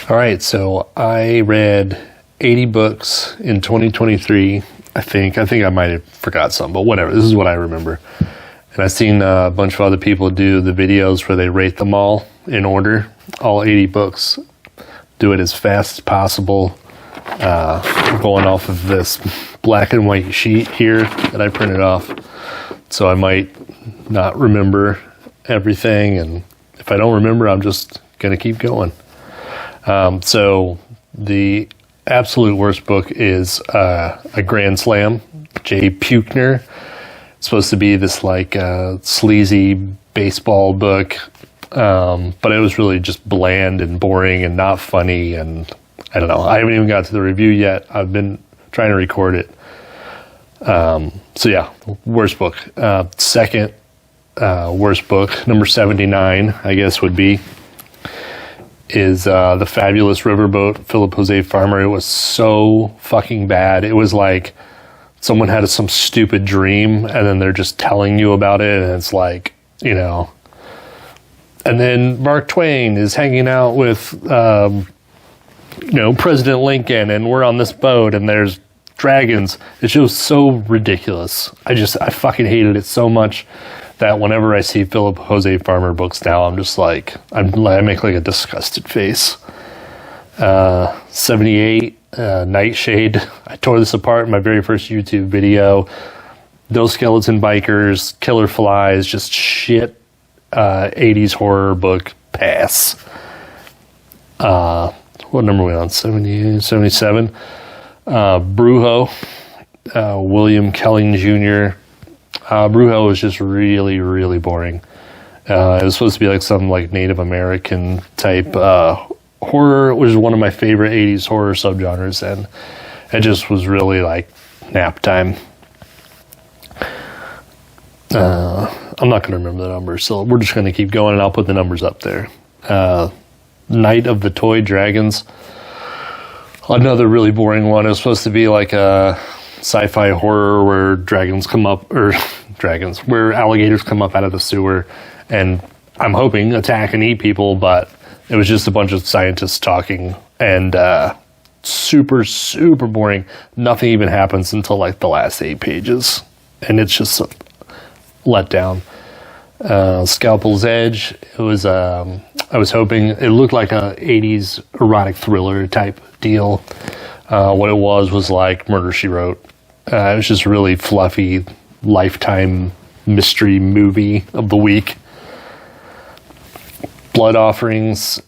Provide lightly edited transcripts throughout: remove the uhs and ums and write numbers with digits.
All right, so I read 80 books in 2023. I think I might have forgot some, but whatever. This is what I remember. And I've seen a bunch of other people do the videos where they rate them all in order, all 80 books. Do it as fast as possible. Going off of this black and white sheet here that I printed off. So I might not remember everything, and if I don't remember, I'm just going to keep going. So the absolute worst book is A Grand Slam, Jay Puchner. It's supposed to be this like sleazy baseball book, but it was really just bland and boring and not funny, and I don't know. I haven't even got to the review yet. I've been trying to record it. So yeah, worst book. Second worst book, number 79, I guess would be, is The Fabulous Riverboat, Philip Jose Farmer. It was so fucking bad. It was like someone had some stupid dream and then they're just telling you about it, and it's like, you know. And then Mark Twain is hanging out with, President Lincoln, and we're on this boat and there's dragons. It's just so ridiculous. I fucking hated it so much that whenever I see Philip Jose Farmer books now, I'm just like, I make like a disgusted face. 78, Nightshade. I tore this apart in my very first YouTube video. Those Skeleton Bikers, Killer Flies, just shit. 80s horror book, pass. What number are we on? 78, 77. Brujo, William Kelling Jr. Brujo was just really, really boring. It was supposed to be like some like Native American type horror, which is one of my favorite 80s horror subgenres, and it just was really like nap time. I'm not going to remember the numbers, so we're just going to keep going, and I'll put the numbers up there. Night of the Toy Dragons, another really boring one. It was supposed to be like a sci-fi horror where where alligators come up out of the sewer, and I'm hoping attack and eat people, but it was just a bunch of scientists talking, and super, super boring. Nothing even happens until like the last 8 pages, and it's just a letdown. Scalpel's Edge, it was, I was hoping, it looked like a 80s erotic thriller type deal. What it was like Murder, She Wrote. It was just really fluffy, Lifetime mystery movie of the week. Blood Offerings,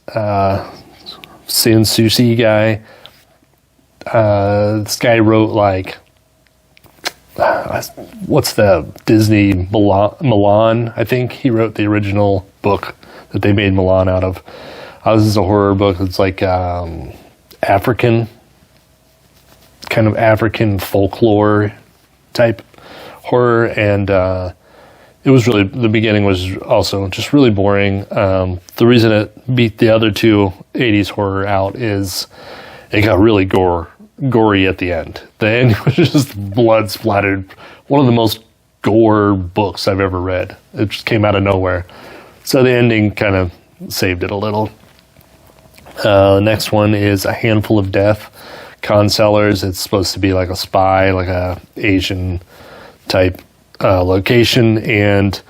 Sin Susi guy. This guy wrote like, what's the Disney Milan? I think he wrote the original book that they made Milan out of. This is a horror book. It's like African folklore type horror, and it was really, the beginning was also just really boring. The reason it beat the other two 80s horror out is it got really gory at the end. The end was just blood splattered. One of the most gore books I've ever read. It just came out of nowhere. So the ending kind of saved it a little. Next one is A Handful of Death, Con Sellers. It's supposed to be like a spy, like a Asian type location, and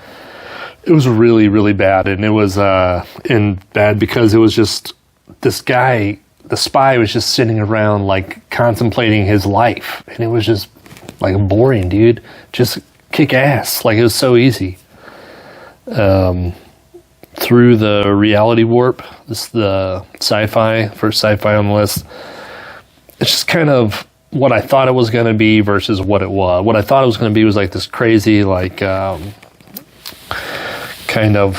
it was really, really bad. And it was bad because it was just this guy, the spy, was just sitting around like contemplating his life, and it was just like boring, dude. Just kick ass. Like, it was so easy. Through the Reality Warp, this is the sci-fi, first sci-fi on the list. It's just kind of what I thought it was going to be versus what it was. What I thought it was going to be was like this crazy, like, kind of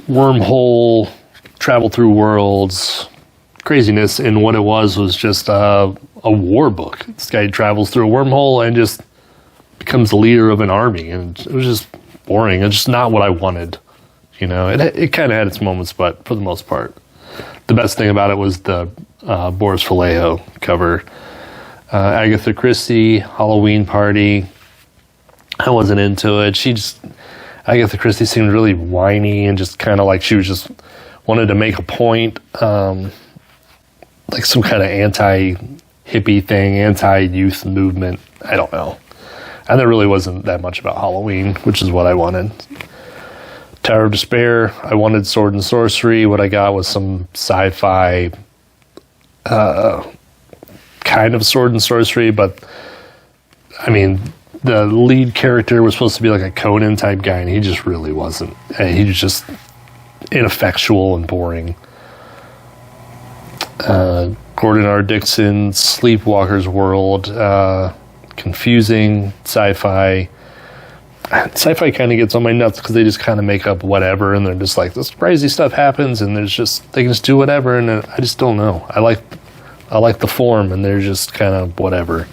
wormhole, travel through worlds craziness, and what it was just a war book. This guy travels through a wormhole and just becomes the leader of an army, and it was just boring. It's just not what I wanted. You know, it kind of had its moments, but for the most part, the best thing about it was the Boris Vallejo cover. Agatha Christie, Halloween Party. I wasn't into it. Agatha Christie seemed really whiny and just kind of like she was just wanted to make a point. like some kind of anti-hippie thing, anti-youth movement. I don't know. And there really wasn't that much about Halloween, which is what I wanted. Tower of Despair, I wanted sword and sorcery. What I got was some sci-fi kind of sword and sorcery, but I mean, the lead character was supposed to be like a Conan type guy, and he just really wasn't. He was just ineffectual and boring. Gordon R. Dixon, Sleepwalker's World, confusing sci-fi. Sci-fi kind of gets on my nuts because they just kind of make up whatever, and they're just like, this crazy stuff happens, and they can just do whatever, and I just don't know. I like the form, and they're just kind of whatever.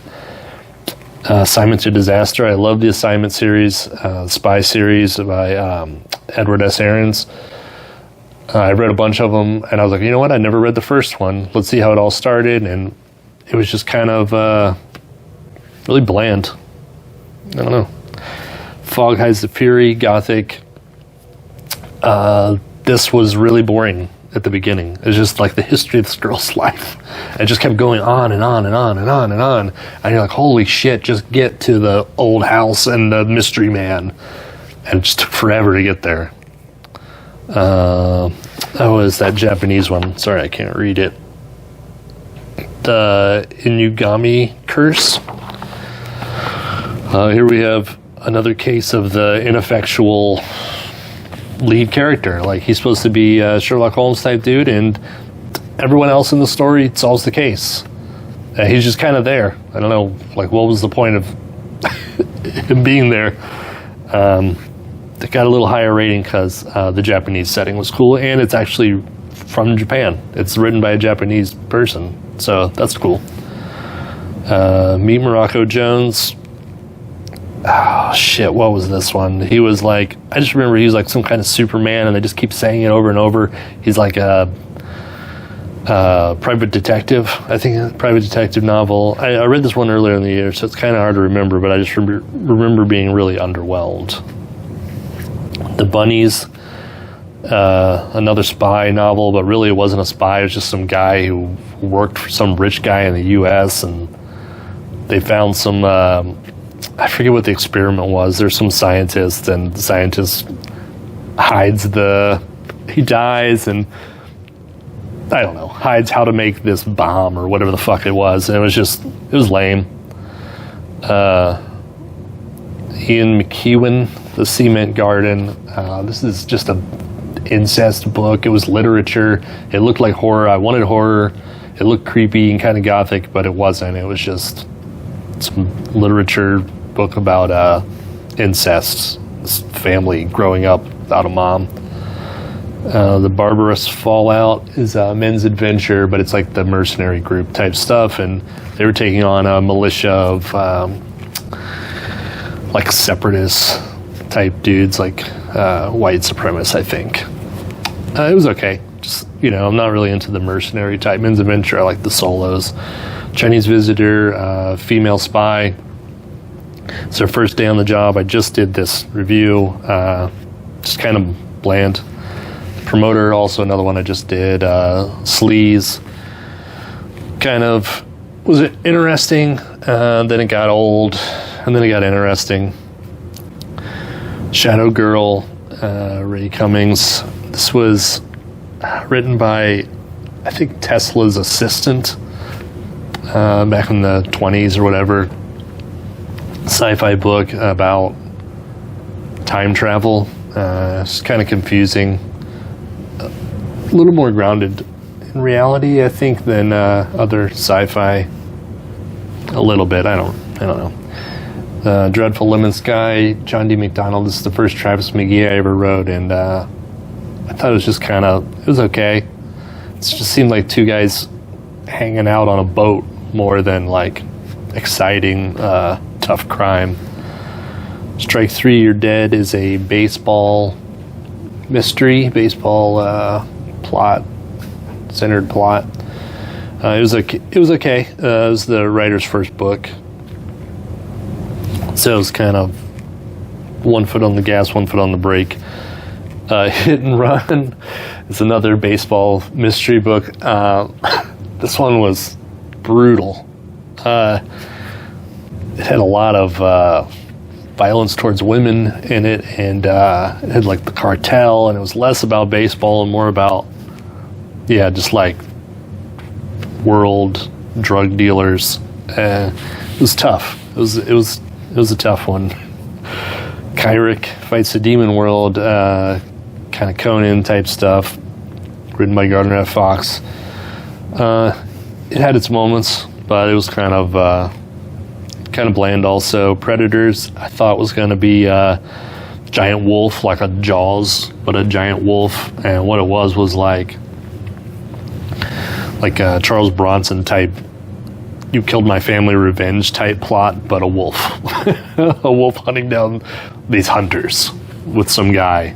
Assignment to Disaster. I love the Assignment series, Spy series by Edward S. Aarons. I read a bunch of them, and I was like, you know what? I never read the first one. Let's see how it all started, and it was just kind of really bland. I don't know. Fog Hides the Fury, Gothic. This was really boring at the beginning. It was just like the history of this girl's life. It just kept going on and on and on and on and on. And you're like, holy shit, just get to the old house and the mystery man. And it just took forever to get there. Oh, is that Japanese one? Sorry, I can't read it. The Inugami Curse. Here we have another case of the ineffectual lead character. Like, he's supposed to be a Sherlock Holmes type dude, and everyone else in the story solves the case. He's just kind of there. I don't know, like, what was the point of him being there? It got a little higher rating because the Japanese setting was cool, and it's actually from Japan. It's written by a Japanese person, so that's cool. Meet Morocco Jones. Oh, shit, what was this one? He was like, I just remember he was like some kind of Superman, and they just keep saying it over and over. He's like a private detective, I think, a private detective novel. I read this one earlier in the year, so it's kind of hard to remember, but I just remember being really underwhelmed. The Bunnies, another spy novel, but really it wasn't a spy. It was just some guy who worked for some rich guy in the U.S., and they found some... I forget what the experiment was. There's some scientist, and the scientist he dies, and I don't know, hides how to make this bomb or whatever the fuck it was. And it was lame. Ian McEwan, The Cement Garden. This is just a incest book. It was literature. It looked like horror. I wanted horror. It looked creepy and kind of gothic, but it wasn't. It was just some literature book about incest, this family growing up without a mom. The Barbarous Fallout is a men's adventure, but it's like the mercenary group type stuff, and they were taking on a militia of like separatist type dudes, like white supremacists, I think. It was okay. Just, I'm not really into the mercenary type men's adventure. I like the solos. Chinese Visitor, Female Spy. It's their first day on the job. I just did this review. Just kind of bland. Promoter, also another one I just did. Sleaze. Kind of was it interesting, then it got old, and then it got interesting. Shadow Girl, Ray Cummings. This was written by, I think, Tesla's assistant back in the 20s or whatever. Sci-fi book about time travel. It's kind of confusing. A little more grounded in reality, I think, than other sci-fi. A little bit. I don't know. Dreadful Lemon Sky, John D. McDonald. This is the first Travis McGee I ever wrote, and I thought it was just it was okay. It just seemed like two guys hanging out on a boat more than like exciting, tough crime. Strike 3, You're Dead is a baseball mystery, centered plot. It was okay. It was the writer's first book, so it was kind of one foot on the gas, one foot on the brake. Hit and Run is another baseball mystery book. This one was brutal. It had a lot of violence towards women in it, and it had like the cartel, and it was less about baseball and more about, just like world drug dealers. It was tough. It was a tough one. Kyrick fights the demon world, kind of Conan type stuff, written by Gardner F. Fox. It had its moments, but it was kind of bland also. Predators, I thought was going to be a giant wolf, like a Jaws, but a giant wolf. And what it was like a Charles Bronson type, you killed my family revenge type plot, but a wolf. A wolf hunting down these hunters with some guy.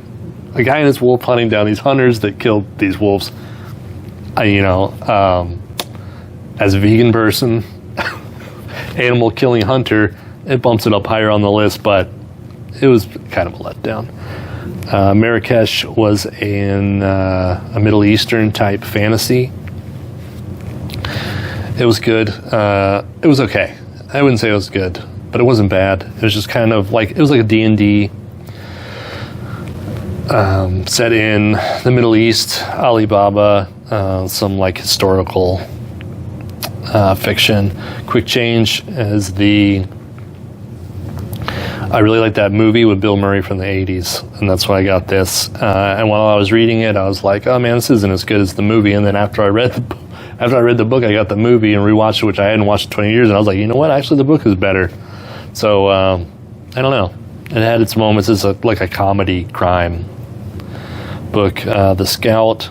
A guy and his wolf hunting down these hunters that killed these wolves. As a vegan person, animal killing hunter, it bumps it up higher on the list, but it was kind of a letdown. Marrakesh was a Middle Eastern type fantasy. It was good. It was okay. I wouldn't say it was good, but it wasn't bad. It was just kind of like, it was like a D&D set in the Middle East, Alibaba, some like historical fiction. Quick Change is I really like that movie with Bill Murray from the 80s, and that's why I got this. And while I was reading it, I was like, oh man, this isn't as good as the movie. And then after I read the book, I got the movie and rewatched it, which I hadn't watched in 20 years, and I was like, you know what? Actually, the book is better. So, I don't know. It had its moments. It's like a comedy crime book. The Scout,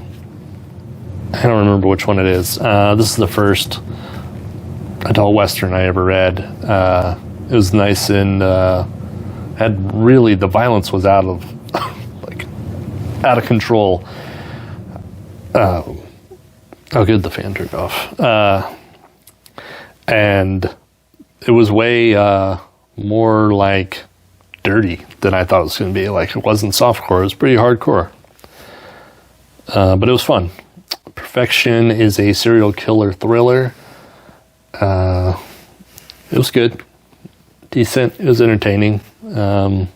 I don't remember which one it is. This is the first adult Western I ever read. It was nice and had really, the violence was out of control. Oh, good, the fan turned off. And it was way more like dirty than I thought it was going to be. Like, it wasn't softcore, it was pretty hardcore. But it was fun. Perfection is a serial killer thriller. It was good. Decent. It was entertaining. I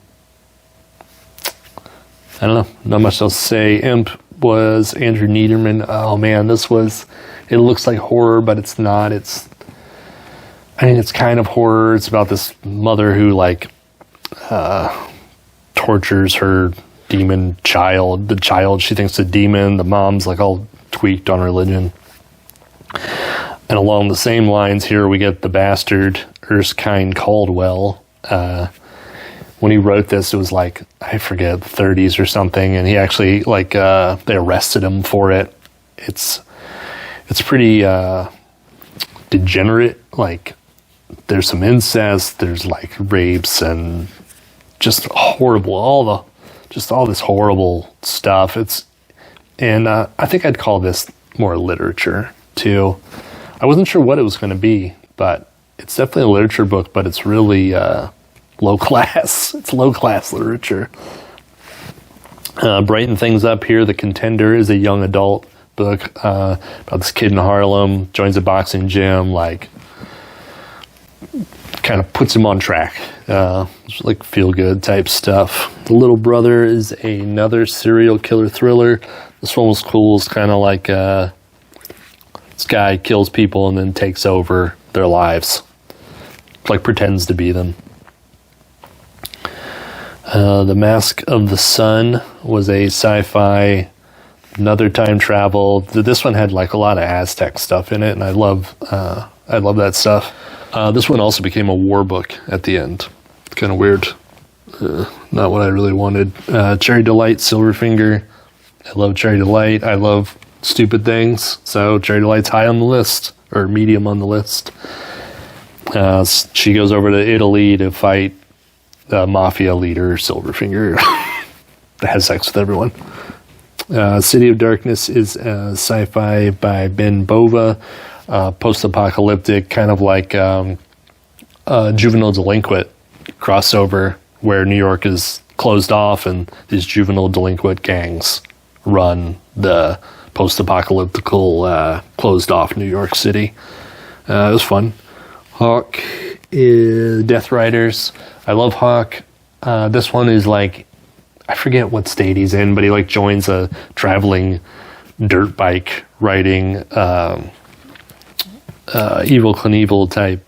don't know. Not much else to say. Imp was Andrew Niederman. Oh man, it looks like horror, but it's not. It's kind of horror. It's about this mother who tortures her demon child. The child she thinks a demon. The mom's like all tweaked on religion. And along the same lines here, we get the bastard Erskine Caldwell. When he wrote this, it was like, I forget, 30s or something, and he actually, they arrested him for it. It's pretty degenerate. Like, there's some incest, there's like rapes, and just horrible, all this horrible stuff. I think I'd call this more literature too. I wasn't sure what it was going to be, but it's definitely a literature book, but it's really low class. It's low class literature. Brighten things up here. The Contender is a young adult book about this kid in Harlem, joins a boxing gym, kind of puts him on track. It's like feel good type stuff. The Little Brother is another serial killer thriller. This one was cool. It's kind of like this guy kills people and then takes over their lives, like pretends to be them. The Mask of the Sun was a sci-fi, another time travel. This one had like a lot of Aztec stuff in it, and I love that stuff. This one also became a war book at the end. Kind of weird. Not what I really wanted. Cherry Delight, Silverfinger. I love Cherry Delight. I love stupid things. So Cherry Delight's high on the list, or medium on the list. She goes over to Italy to fight the mafia leader, Silverfinger, that has sex with everyone. City of Darkness is sci-fi by Ben Bova. Post-apocalyptic, kind of like juvenile delinquent crossover, where New York is closed off and these juvenile delinquent gangs run the post-apocalyptical, closed-off New York City. It was fun. Hawk is Death Riders. I love Hawk. This one is like, I forget what state he's in, but he like joins a traveling dirt bike riding Evel Knievel type,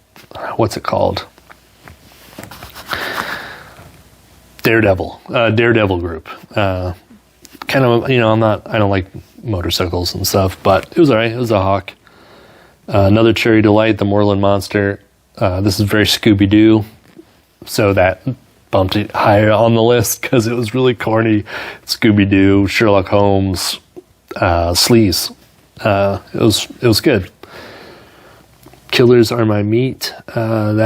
what's it called? Daredevil group. Kind of, you know, I don't like motorcycles and stuff, but it was alright. It was a Hawk. Another Cherry Delight, the Moreland Monster. This is very Scooby-Doo, so that bumped it higher on the list because it was really corny. Scooby-Doo, Sherlock Holmes, sleaze. It was good. Killers Are My Meat. I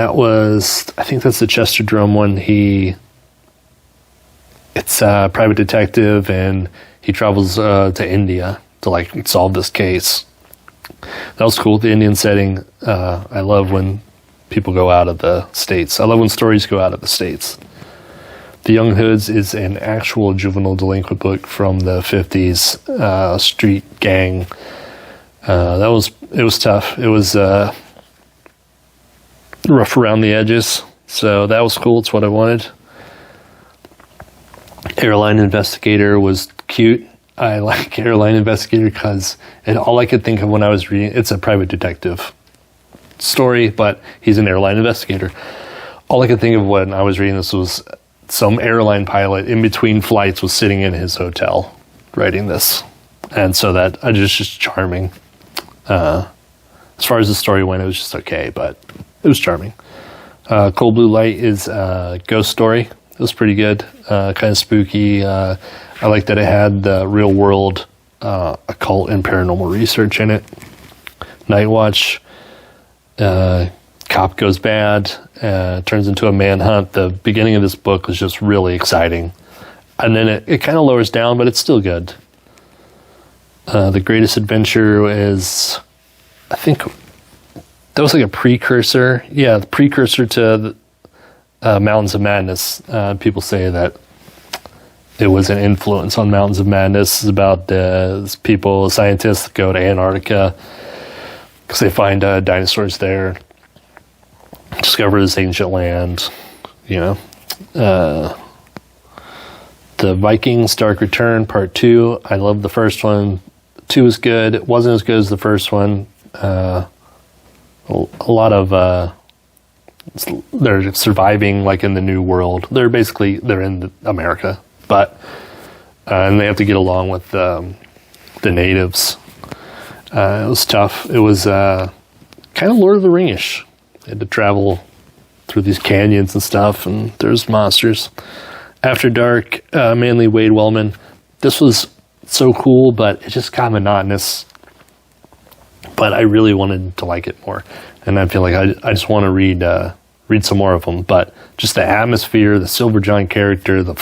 think that's the Chester Drum one. It's a private detective, and he travels to India to like solve this case. That was cool. The Indian setting. I love when people go out of the States. I love when stories go out of the States. The Young Hoods is an actual juvenile delinquent book from the 50s, street gang. It was tough. It was rough around the edges, so that was cool. It's what I wanted. Airline Investigator was cute. I like Airline Investigator because all I could think of when I was reading, it's a private detective story, but he's an airline investigator. All I could think of when I was reading this was some airline pilot in between flights was sitting in his hotel writing this. And so that just charming. As far as the story went, it was just okay, but it was charming. Cold Blue Light is a ghost story. It was pretty good, kind of spooky. I like that it had the real world occult and paranormal research in it. Night Watch, cop goes bad, turns into a manhunt. The beginning of this book was just really exciting. And then it kind of lowers down, but it's still good. The Greatest Adventure is, I think, that was like a precursor. Yeah, the precursor to Mountains of Madness. People say that it was an influence on Mountains of Madness. It's about scientists that go to Antarctica because they find dinosaurs there, discover this ancient land, you know. The Vikings Dark Return Part 2. I love the first one. 2 is good. It wasn't as good as the first one. A lot of they're surviving like in the new world. They're in America, but and they have to get along with the natives. It was tough. It was kind of Lord of the Ring-ish. They had to travel through these canyons and stuff, and there's monsters. After Dark, mainly Wade Wellman. This was so cool, but it just got monotonous. But I really wanted to like it more, and I feel like I just want to read some more of them. But just the atmosphere, the Silver John character, the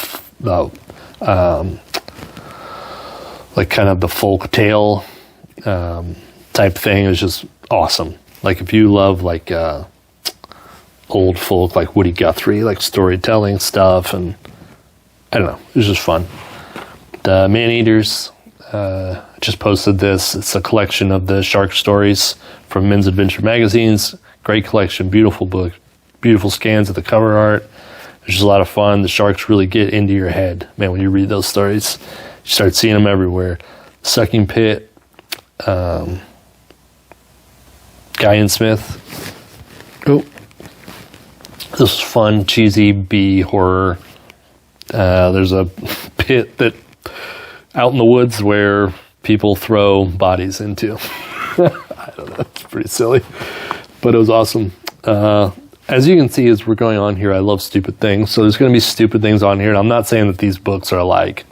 like kind of the folk tale type thing is just awesome. Like if you love like old folk like Woody Guthrie, like storytelling stuff, and I don't know, it was just fun. The Maneaters, just posted this. It's a collection of the shark stories from Men's Adventure magazines. Great collection, beautiful book, beautiful scans of the cover art. It's just a lot of fun. The sharks really get into your head, man, when you read those stories. You start seeing them everywhere. Sucking Pit, Guy and Smith. Oh, this was fun, cheesy B horror. There's a pit that out in the woods where people throw bodies into. I don't know, it's pretty silly, but it was awesome. As you can see, as we're going on here, I love stupid things. So there's going to be stupid things on here. And I'm not saying that these books are like,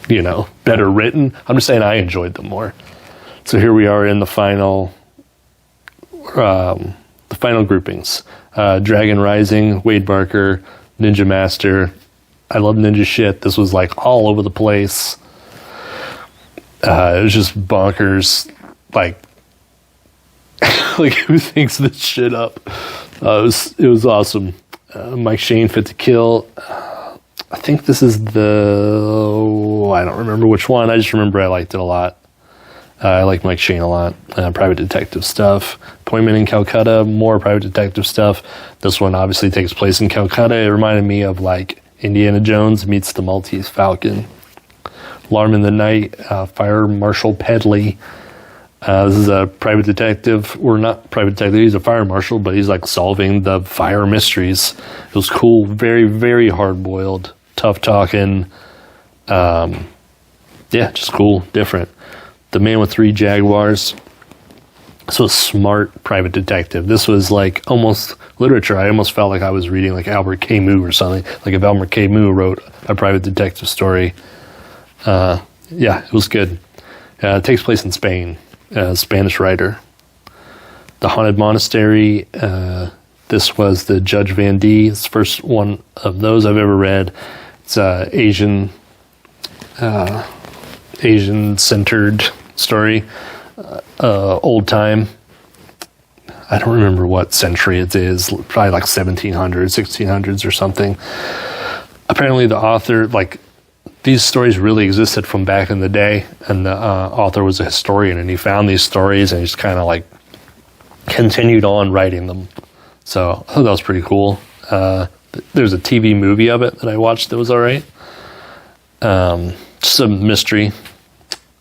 you know, better written. I'm just saying I enjoyed them more. So here we are in the final groupings. Dragon Rising, Wade Barker, Ninja Master. I love ninja shit. This was like all over the place. It was just bonkers. Like who thinks this shit up? It was awesome. Mike Shane, Fit to Kill. I think this is I don't remember which one. I just remember I liked it a lot. I like Mike Shane a lot. Private detective stuff. Appointment in Calcutta, more private detective stuff. This one obviously takes place in Calcutta. It reminded me of like Indiana Jones meets the Maltese Falcon. Alarm in the Night, Fire Marshal Pedley. This is a private detective, or not private detective, he's a fire marshal, but he's like solving the fire mysteries. It was cool, very, very hard-boiled, tough talking. Yeah, just cool, different. The Man with Three Jaguars. This was smart private detective. This was like almost literature. I almost felt like I was reading like Albert Camus or something. Like if Albert Camus wrote a private detective story. Yeah, it was good. It takes place in Spain. Spanish writer. The Haunted Monastery. This was the Judge Van D. It's the first one of those I've ever read. It's Asian centered story. Old time. I don't remember what century it is. Probably like 1700s, 1600s or something. Apparently the author, like, these stories really existed from back in the day, and the author was a historian, and he found these stories and he just kind of like continued on writing them. So I thought that was pretty cool. There's a TV movie of it that I watched that was all right. Just a mystery.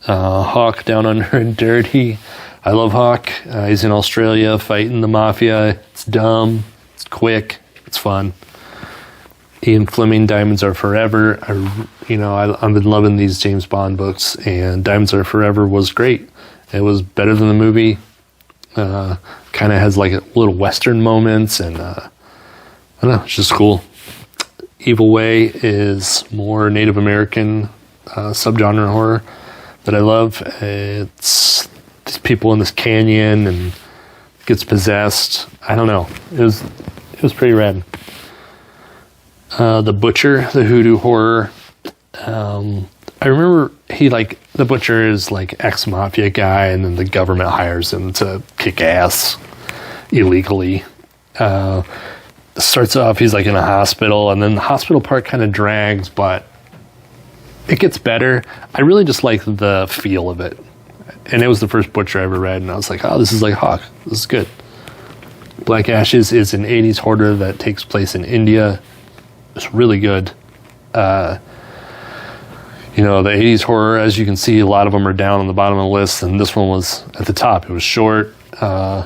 Hawk, Down Under and Dirty. I love Hawk. He's in Australia fighting the mafia. It's dumb. It's quick. It's fun. Ian Fleming, Diamonds Are Forever. I've been loving these James Bond books, and Diamonds Are Forever was great. It was better than the movie. Kind of has like little Western moments, and I don't know, it's just cool. Evil Way is more Native American subgenre horror that I love. It's these people in this canyon and gets possessed. I don't know. It was pretty rad. The Butcher, the hoodoo horror. I remember the Butcher is like ex-mafia guy, and then the government hires him to kick ass illegally. Starts off, he's like in a hospital, and then the hospital part kind of drags, but it gets better. I really just like the feel of it. And it was the first Butcher I ever read, and I was like, oh, this is like Hawk. This is good. Black Ashes is an 80s horror that takes place in India. It's really good. The 80s horror, as you can see, a lot of them are down on the bottom of the list, and this one was at the top. It was short, no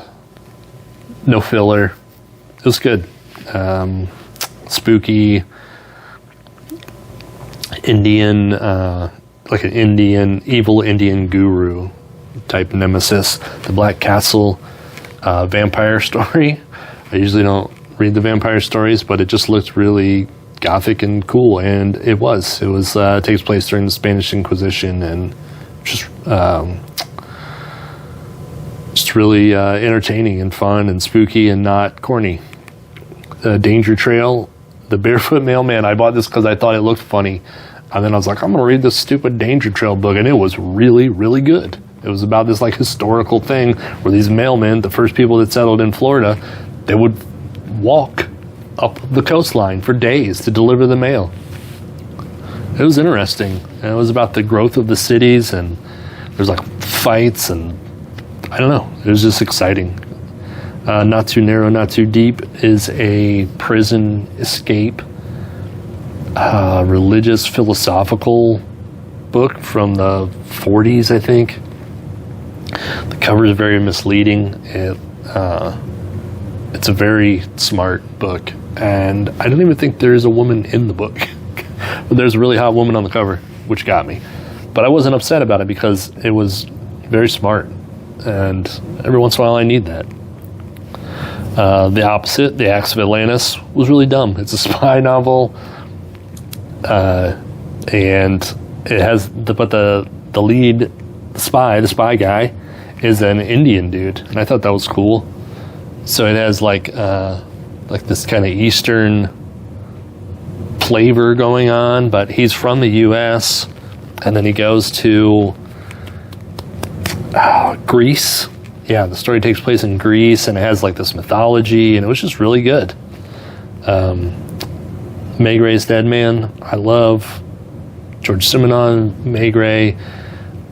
filler. It was good. Spooky, Indian, like an evil Indian guru type nemesis. The Black Castle vampire story. I usually don't read the vampire stories, but it just looked really gothic and cool, and it takes place during the Spanish Inquisition, and just really entertaining and fun and spooky and not corny. Danger Trail, The Barefoot Mailman. I bought this because I thought it looked funny, and then I was like, I'm gonna read this stupid Danger Trail book, and it was really, really good. It was about this like historical thing where these mailmen, the first people that settled in Florida, they would walk up the coastline for days to deliver the mail. It was interesting. And it was about the growth of the cities, and there's like fights, and I don't know. It was just exciting. Not Too Narrow, Not Too Deep is a prison escape, religious philosophical book from the 40s, I think. The cover is very misleading. It's a very smart book, and I don't even think there is a woman in the book. But there's a really hot woman on the cover, which got me. But I wasn't upset about it because it was very smart, and every once in a while I need that. The Opposite, The Acts of Atlantis, was really dumb. It's a spy novel, and it has the lead the spy guy is an Indian dude, and I thought that was cool. So it has like this kind of Eastern flavor going on, but he's from the U.S. and then he goes to Greece. Yeah, the story takes place in Greece, and it has like this mythology, and it was just really good. Megre's Dead Man, I love George Simenon, Megre.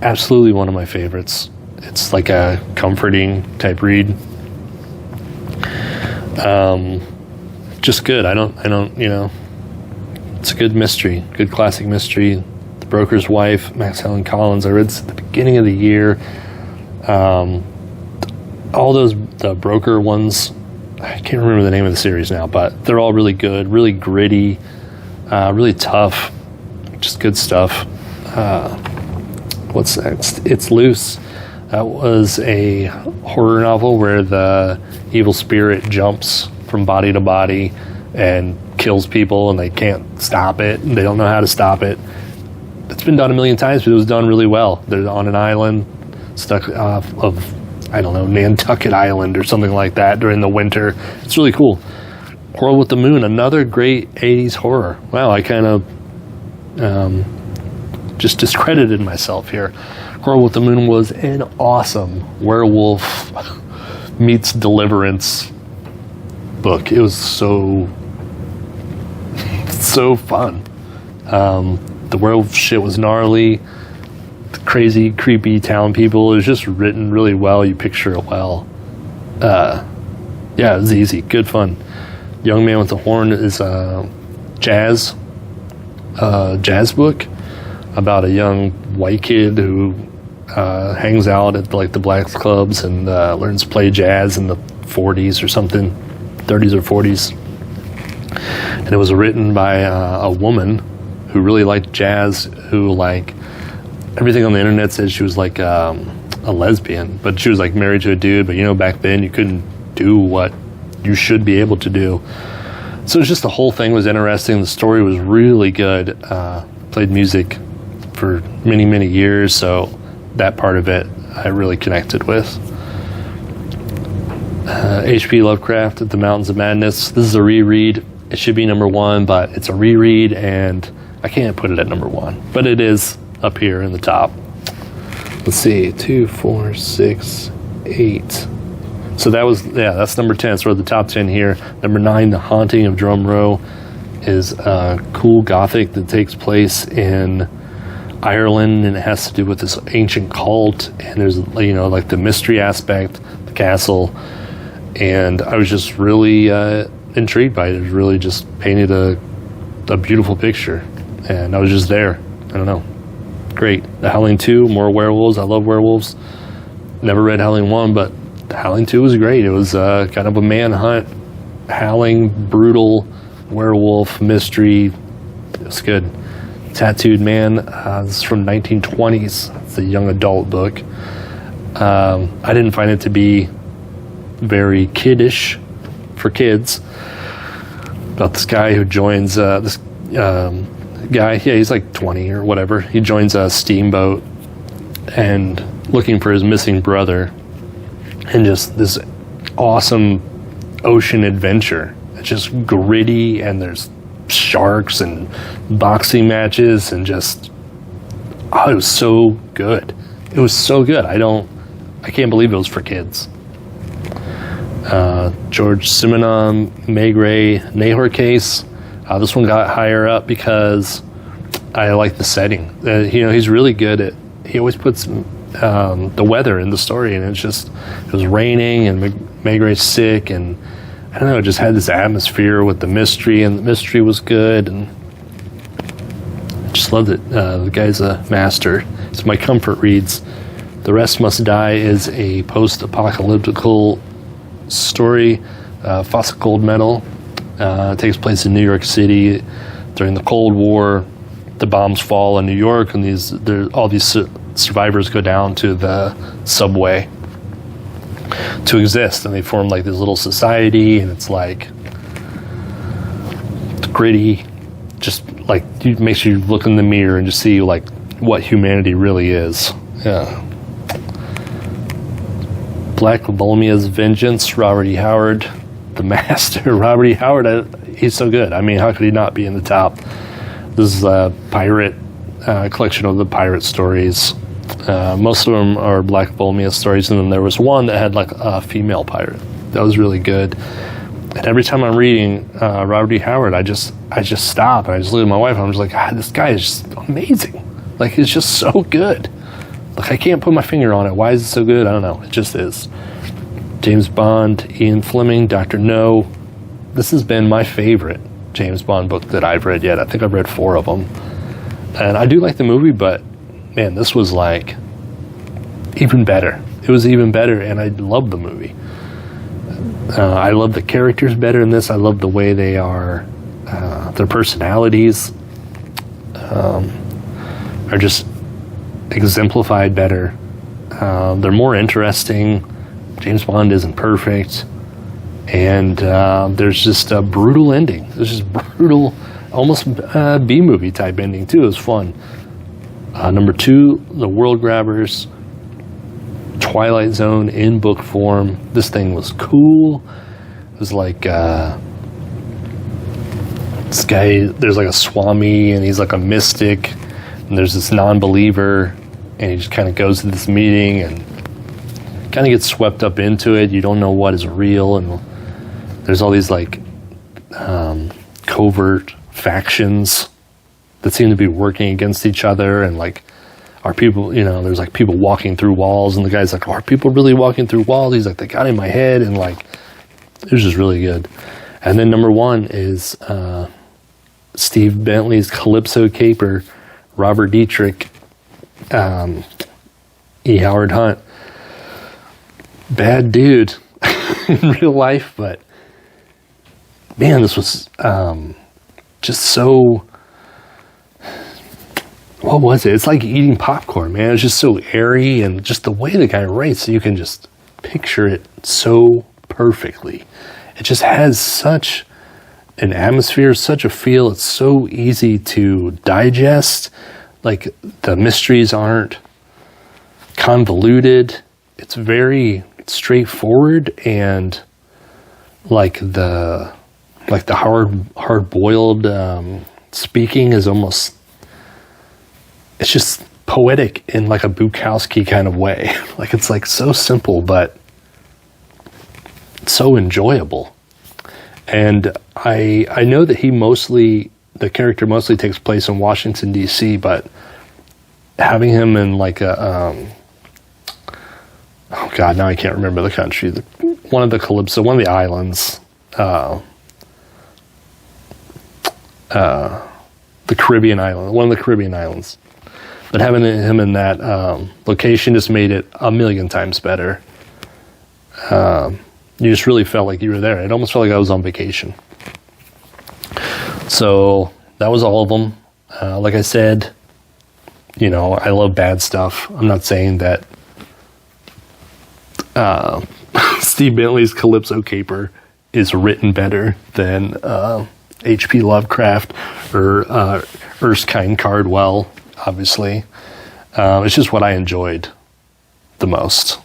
absolutely one of my favorites. It's like a comforting type read. Just good. I don't, it's a good mystery, good classic mystery. The Broker's Wife, Max Helen Collins. I read this at the beginning of the year. All the broker ones, I can't remember the name of the series now, but they're all really good, really gritty, really tough, just good stuff. What's next? It's Loose. That was a horror novel where the evil spirit jumps from body to body and kills people, and they can't stop it, and they don't know how to stop it. It's been done a million times, but it was done really well. They're on an island stuck off of, I don't know, Nantucket Island or something like that during the winter. It's really cool. Quarrel with the Moon, another great 80s horror. Wow, I kind of just discredited myself here. Quarrel with the Moon was an awesome werewolf meets Deliverance book. It was so fun. The werewolf shit was gnarly. The crazy, creepy town people. It was just written really well. You picture it well. Yeah, it was easy. Good fun. Young Man with the Horn is a jazz book about a young white kid who hangs out at like the black clubs and learns to play jazz in the 40s or something, 30s or 40s. And it was written by a woman who really liked jazz, who like everything on the internet says she was like a lesbian, but she was like married to a dude. But back then you couldn't do what you should be able to do. So it's just the whole thing was interesting. The story was really good. Played music for many, many years, so that part of it I really connected with. H.P. Lovecraft, The Mountains of Madness. This is a reread. It should be number 1, but it's a reread, and I can't put it at number 1. But it is up here in the top. Let's see, 2, 4, 6, 8. So that's number 10. So we're at the top 10 here. Number 9, The Haunting of Drum Row, is cool gothic that takes place in Ireland, and it has to do with this ancient cult, and there's like the mystery aspect, the castle, and I was just really intrigued by it. It really just painted a beautiful picture, and I was just there. I don't know, great. The Howling 2, more werewolves. I love werewolves. Never read Howling 1, but the Howling 2 was great. It was kind of a manhunt, howling, brutal werewolf mystery. It was good. Tattooed Man, this is from 1920s. It's a young adult book. I didn't find it to be very kiddish for kids. About this guy who joins this guy, he's like 20 or whatever. He joins a steamboat and looking for his missing brother, and just this awesome ocean adventure. It's just gritty, and there's sharks and boxing matches, and just it was so good. It was so good. I can't believe it was for kids. George Simenon, Meg Ray Nahor case. This one got higher up because I like the setting. He's really good at. He always puts the weather in the story, and it was raining, and Meg Ray's sick, and I don't know, it just had this atmosphere with the mystery, and the mystery was good, and I just loved it. The guy's a master. It's my comfort reads. The Rest Must Die is a post-apocalyptical story. Fossil Gold Medal. It takes place in New York City during the Cold War. The bombs fall in New York, and all these survivors go down to the subway to exist, and they form like this little society, and it's like gritty, just like it makes you look in the mirror and just see like what humanity really is. Yeah. Black Volmia's Vengeance, Robert E. Howard, the master. Robert E. Howard, he's so good. I mean, how could he not be in the top? This is a pirate collection of the pirate stories. Most of them are Black Volmia stories, and then there was one that had like a female pirate. That was really good. And every time I'm reading Robert E. Howard, I just stop and I just look at my wife, and I'm just like, God, this guy is just amazing. Like, he's just so good. Like, I can't put my finger on it. Why is it so good? I don't know. It just is. James Bond, Ian Fleming, Dr. No. This has been my favorite James Bond book that I've read yet. I think I've read 4 of them. And I do like the movie, but man, this was like even better. It was even better, and I love the movie. I love the characters better in this. I love the way they are, their personalities are just exemplified better. They're more interesting. James Bond isn't perfect. And there's just a brutal ending. There's just brutal, almost B-movie type ending too. It was fun. Number 2, The World Grabbers. Twilight Zone in book form. This thing was cool. It was like this guy, there's like a Swami, and he's like a mystic, and there's this non-believer, and he just kind of goes to this meeting and kind of gets swept up into it. You don't know what is real, and there's all these like covert factions that seem to be working against each other, and like, are people, you know, there's like people walking through walls, and the guy's like, are people really walking through walls? He's like, they got in my head, and like, it was just really good. And then number 1 is Steve Bentley's Calypso Caper, Robert Dietrich, E. Howard Hunt. Bad dude in real life, but man, this was just so, what was it? It's like eating popcorn, man. It's just so airy, and just the way the guy writes, you can just picture it so perfectly. It just has such an atmosphere, such a feel. It's so easy to digest. Like, the mysteries aren't convoluted. It's very straightforward, and like the hard-boiled speaking is almost, it's just poetic in like a Bukowski kind of way. Like, it's like so simple, but so enjoyable. And I know that the character mostly takes place in Washington, D.C., but having him in like a, oh God, now I can't remember the country. One of the islands, the Caribbean island, one of the Caribbean islands. But having him in that location just made it a million times better. You just really felt like you were there. It almost felt like I was on vacation. So that was all of them. Like I said, you know, I love bad stuff. I'm not saying that Steve Bentley's Calypso Caper is written better than H.P. Lovecraft or Erskine Cardwell, obviously. It's just what I enjoyed the most.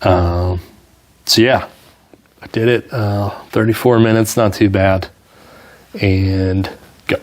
So yeah, I did it. 34 minutes, not too bad. And go.